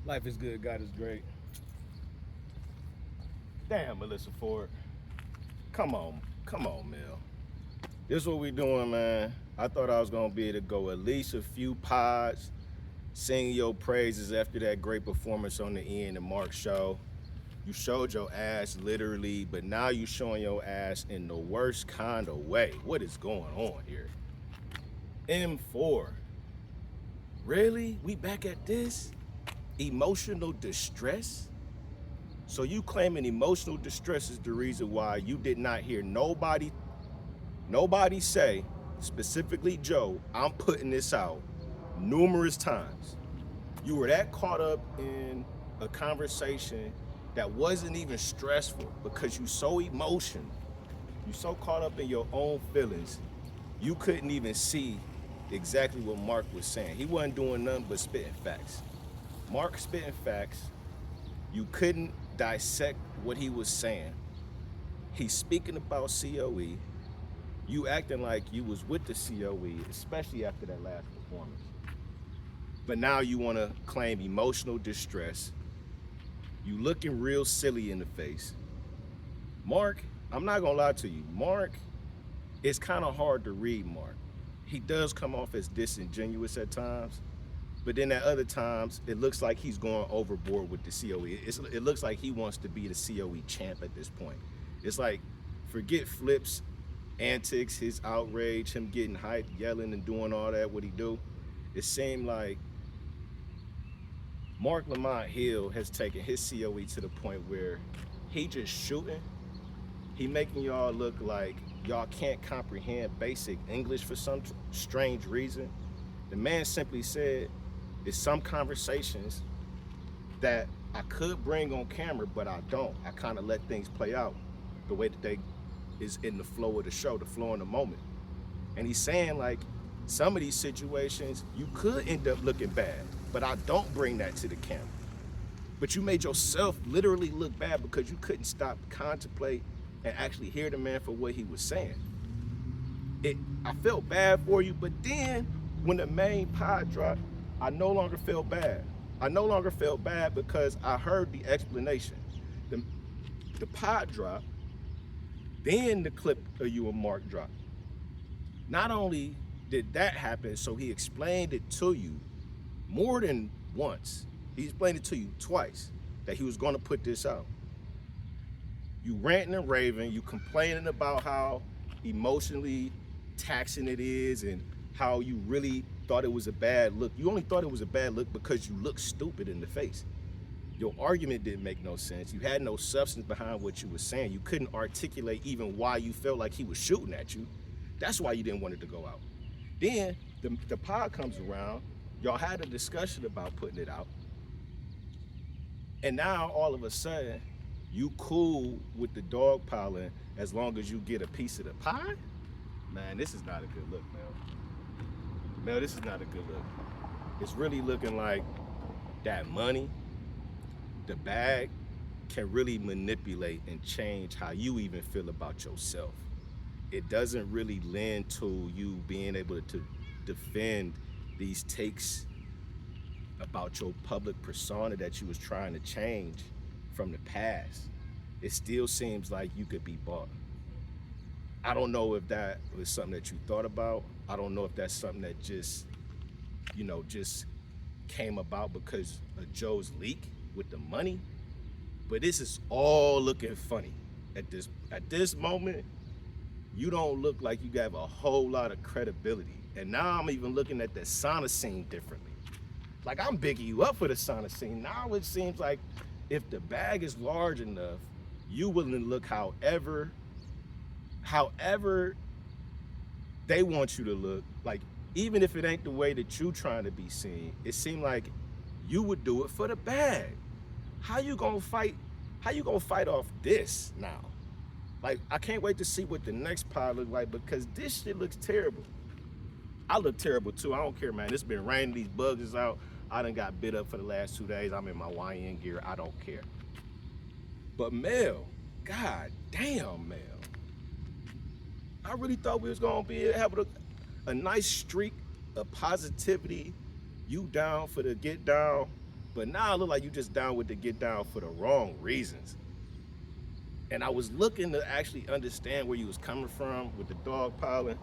Life is good, God is great. Damn, Melyssa Ford. Come on, Mel. This is what we doing, man. I thought I was gonna be able to go at least a few pods, sing your praises after that great performance on the Ian and Mark show. You showed your ass literally, but now you showing your ass in the worst kind of way. What is going on here? M4. Really? We back at this? Emotional distress? So you claiming emotional distress is the reason why you did not hear nobody say, specifically Joe, I'm putting this out numerous times. You were that caught up in a conversation that wasn't even stressful because you so emotional. You so caught up in your own feelings, you couldn't even see exactly what Mark was saying. He wasn't doing nothing but spitting facts. Mark spitting facts. You couldn't dissect what he was saying. He's speaking about COE. You acting like you was with the COE, especially after that last performance. But now you want to claim emotional distress. You looking real silly in the face. Mark, I'm not gonna lie to you. Mark, it's kind of hard to read Mark. He does come off as disingenuous at times, but then at other times, it looks like he's going overboard with the COE. It looks like he wants to be the COE champ at this point. It's like, forget Flip's antics, his outrage, him getting hyped, yelling and doing all that, what he do. It seemed like Marc Lamont Hill has taken his COE to the point where he just shooting. He making y'all look like y'all can't comprehend basic English for some strange reason. The man simply said, there's some conversations that I could bring on camera, but I don't. I kind of let things play out the way that they is in the flow of the show, the flow in the moment. And he's saying like, some of these situations, you could end up looking bad, but I don't bring that to the camera. But you made yourself literally look bad because you couldn't stop, contemplate, and actually hear the man for what he was saying. I felt bad for you, but then when the main pod dropped, I no longer felt bad. I no longer felt bad because I heard the explanation. The pod dropped, then the clip of you and Mark dropped. Not only did that happen, so he explained it to you more than once. He explained it to you twice that he was going to put this out. You ranting and raving, you complaining about how emotionally taxing it is and how you really thought it was a bad look. You only thought it was a bad look because you looked stupid in the face. Your argument didn't make no sense. You had no substance behind what you were saying. You couldn't articulate even why you felt like he was shooting at you. That's why you didn't want it to go out. Then the pod comes around. Y'all had a discussion about putting it out. And now all of a sudden, you cool with the dog piling as long as you get a piece of the pie? Man, this is not a good look, Mel. Mel, this is not a good look. It's really looking like that money, the bag, can really manipulate and change how you even feel about yourself. It doesn't really lend to you being able to defend these takes about your public persona that you was trying to change from the past. It still seems like you could be bought. I don't know if that was something that you thought about. I don't know if that's something that just came about because of Joe's leak with the money. But this is all looking funny. At this moment, you don't look like you have a whole lot of credibility. And now I'm even looking at the sauna scene differently. Like, I'm bigging you up for the sauna scene. Now it seems like if the bag is large enough, you willing to look however they want you to look. Like, even if it ain't the way that you trying to be seen, it seemed like you would do it for the bag. How you gonna fight off this now? Like, I can't wait to see what the next pod look like because this shit looks terrible. I look terrible too. I don't care, man. It's been raining, these bugs is out. I done got bit up for the last 2 days. I'm in my YN gear. I don't care. But Mel, god damn, Mel. I really thought we was gonna be having a nice streak of positivity. You down for the get down. But now it look like you just down with the get down for the wrong reasons. And I was looking to actually understand where you was coming from with the dog piling,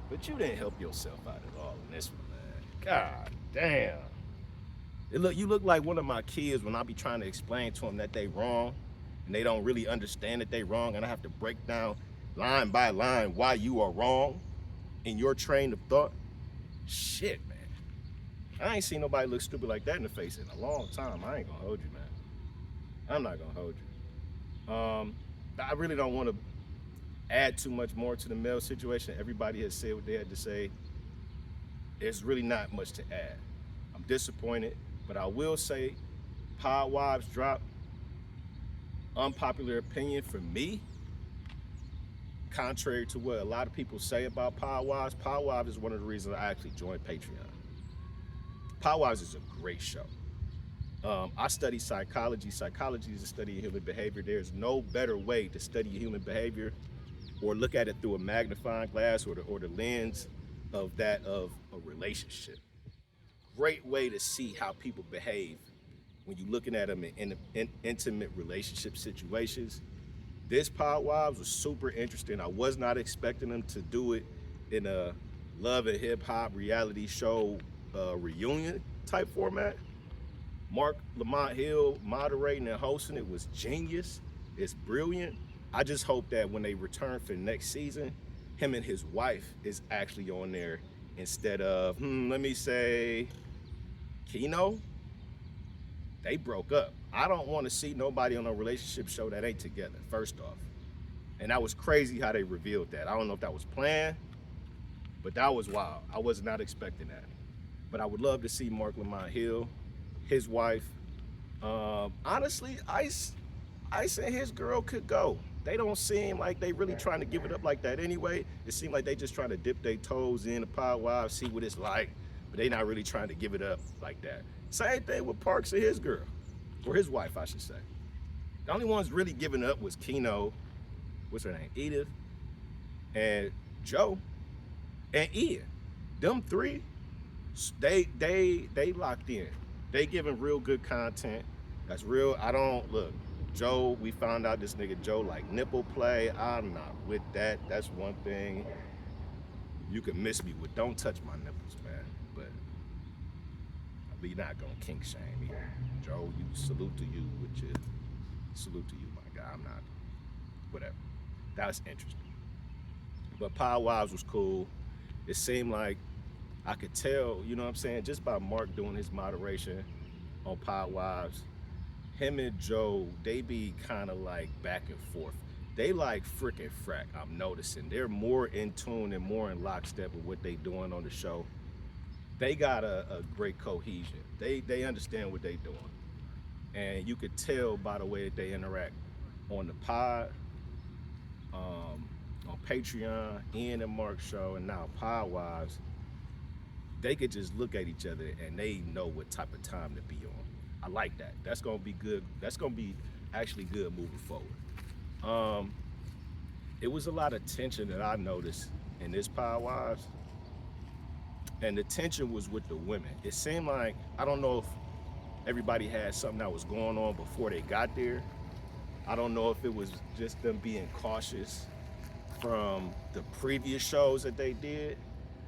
but you didn't help yourself out at all in this one, man. God damn. You look like one of my kids when I be trying to explain to them that they wrong and they don't really understand that they wrong, and I have to break down line by line why you are wrong in your train of thought. Shit, man. I ain't seen nobody look stupid like that in the face in a long time. I ain't gonna hold you, man. I'm not gonna hold you. I really don't want to add too much more to the male situation. Everybody has said what they had to say. There's really not much to add. I'm disappointed, but I will say Pod Wives drop. Unpopular opinion for me, contrary to what a lot of people say about Pod Wives is one of the reasons I actually joined Patreon. Pod Wives is a great show. I study psychology. Psychology is a study of human behavior. There's no better way to study human behavior or look at it through a magnifying glass or the lens of that of a relationship. Great way to see how people behave when you're looking at them in intimate relationship situations. This Pod Wives was super interesting. I was not expecting them to do it in a love and hip hop reality show reunion type format. Marc Lamont Hill moderating and hosting it was genius. It's brilliant. I just hope that when they return for next season, him and his wife is actually on there instead of, let me say, Keno. They broke up. I don't want to see nobody on a relationship show that ain't together, first off. And that was crazy how they revealed that. I don't know if that was planned, but that was wild. I was not expecting that. But I would love to see Marc Lamont Hill, his wife. Honestly, Ice and his girl could go. They don't seem like they really trying to give it up like that anyway. It seems like they just trying to dip their toes in the Pod Wives, see what it's like, but they not really trying to give it up like that. Same thing with Parks and his girl, or his wife, I should say. The only ones really giving up was Keno, what's her name, Edith, and Joe, and Ian. Them three, they locked in. They giving real good content. That's real. Look, Joe, we found out this nigga Joe like nipple play. I'm not with that. That's one thing you can miss me with. Don't touch my nipples, man. But we not gonna kink shame either. Joe, salute to you, my guy. I'm not, whatever. That's interesting. But Pod Wives was cool. It seemed like I could tell, you know what I'm saying, just by Marc doing his moderation on Pod Wives, him and Joe, they be kind of like back and forth. They like frickin' frack, I'm noticing. They're more in tune and more in lockstep with what they doing on the show. They got a great cohesion. They understand what they doing. And you could tell by the way that they interact on the pod, on Patreon, Ian and Marc show, and now Pod Wives. They could just look at each other and they know what type of time to be on. I like that. That's gonna be good. That's gonna be actually good moving forward. It was a lot of tension that I noticed in this Pod Wives, and the tension was with the women. It seemed like, I don't know if everybody had something that was going on before they got there. I don't know if it was just them being cautious from the previous shows that they did,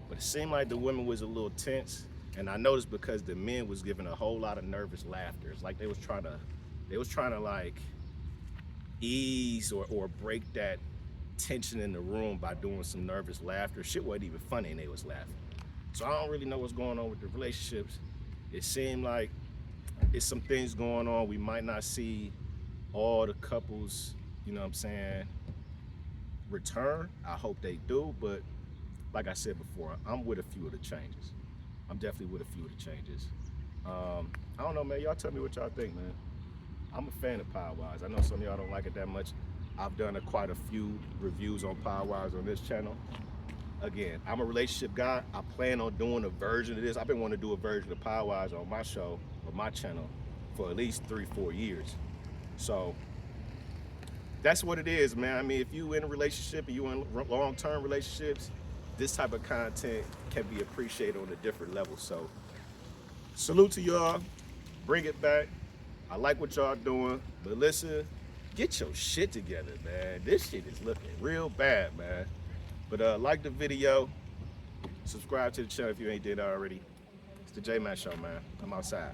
but it seemed like the women was a little tense. And I noticed because the men was giving a whole lot of nervous laughter. It's like they was trying to like ease or break that tension in the room by doing some nervous laughter. Shit wasn't even funny and they was laughing. So I don't really know what's going on with the relationships. It seemed like it's some things going on. We might not see all the couples, you know what I'm saying, return. I hope they do, but like I said before, I'm with a few of the changes. I'm definitely with a few of the changes. I don't know, man. Y'all tell me what y'all think, man. I'm a fan of Pod Wives. I know some of y'all don't like it that much. I've done quite a few reviews on Pod Wives on this channel. Again, I'm a relationship guy. I plan on doing a version of this. I've been wanting to do a version of Pod Wives on my show or my channel for at least 3-4 years. So that's what it is, man. I mean, if you in a relationship and you in long-term relationships, this type of content can be appreciated on a different level. So salute to y'all. Bring it back. I like what y'all doing. Melyssa, get your shit together, man. This shit is looking real bad, man. But like the video, subscribe to the channel if you ain't did already. It's the J-Man Show, man. I'm outside.